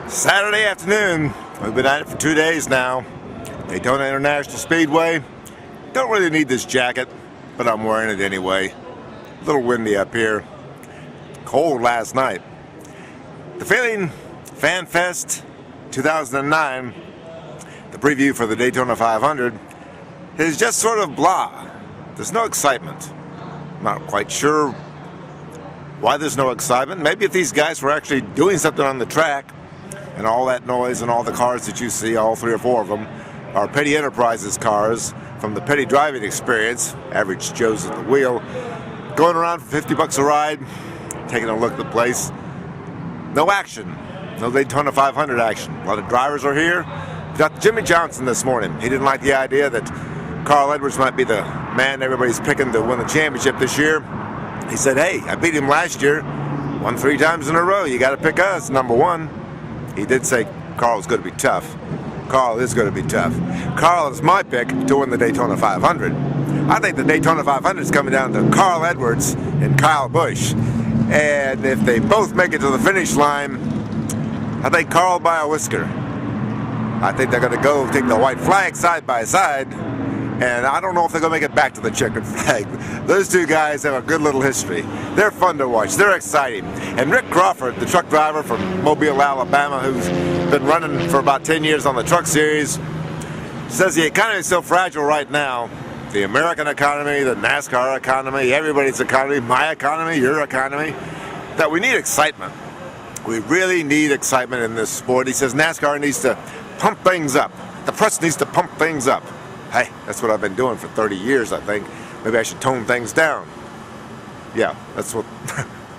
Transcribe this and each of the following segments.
Saturday afternoon. We've been at it for 2 days now. Daytona International Speedway. Don't really need this jacket, but I'm wearing it anyway. A little windy up here. Cold last night. The feeling, FanFest 2009, the preview for the Daytona 500, is just sort of blah. There's no excitement. I'm not quite sure why there's no excitement. Maybe if these guys were actually doing something on the track, and all that noise and all the cars that you see, all 3 or 4 of them, are Petty Enterprises cars from the Petty driving experience, average Joes at the wheel, going around for 50 bucks a ride, taking a look at the place. No action. No Daytona 500 action. A lot of drivers are here. We got Jimmy Johnson this morning. He didn't like the idea that Carl Edwards might be the man everybody's picking to win the championship this year. He said, hey, I beat him last year. Won 3 times in a row. You got to pick us, number one. He did say Carl is going to be tough. Carl is going to be tough. Carl is my pick to win the Daytona 500. I think the Daytona 500 is coming down to Carl Edwards and Kyle Busch. And if they both make it to the finish line, I think Carl by a whisker. I think they're going to go take the white flag side by side. And I don't know if they're going to make it back to the checkered flag. Those 2 guys have a good little history. They're fun to watch. They're exciting. And Rick Crawford, the truck driver from Mobile, Alabama, who's been running for about 10 years on the truck series, says the economy is so fragile right now. The American economy, the NASCAR economy, everybody's economy, my economy, your economy, that we need excitement. We really need excitement in this sport. He says NASCAR needs to pump things up. The press needs to pump things up. Hey, that's what I've been doing for 30 years, I think. Maybe I should tone things down. Yeah, that's what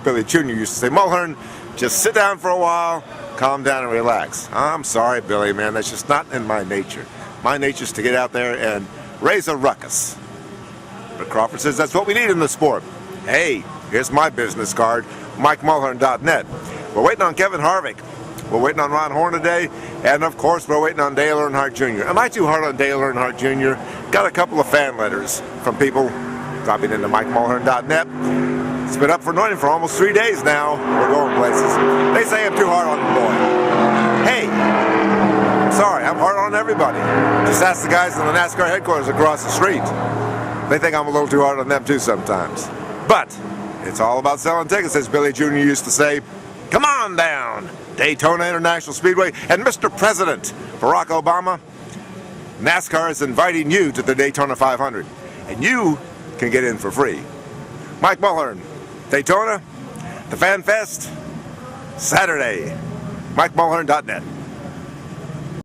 Billy Jr. used to say. Mulhern, just sit down for a while, calm down and relax. I'm sorry, Billy, man. That's just not in my nature. My nature is to get out there and raise a ruckus. But Crawford says that's what we need in the sport. Hey, here's my business card, MikeMulhern.net. We're waiting on Kevin Harvick. We're waiting on Ron Hornaday, and of course we're waiting on Dale Earnhardt Jr. Am I too hard on Dale Earnhardt Jr.? Got a couple of fan letters from people dropping into MikeMulhern.net. It's been up for anointing for almost 3 days now. We're going places. They say I'm too hard on the boy. Hey, I'm sorry, I'm hard on everybody. Just ask the guys in the NASCAR headquarters across the street. They think I'm a little too hard on them too sometimes. But it's all about selling tickets, as Billy Jr. used to say. Come on down, Daytona International Speedway. And Mr. President, Barack Obama, NASCAR is inviting you to the Daytona 500. And you can get in for free. Mike Mulhern, Daytona, the FanFest, Saturday. MikeMulhern.net.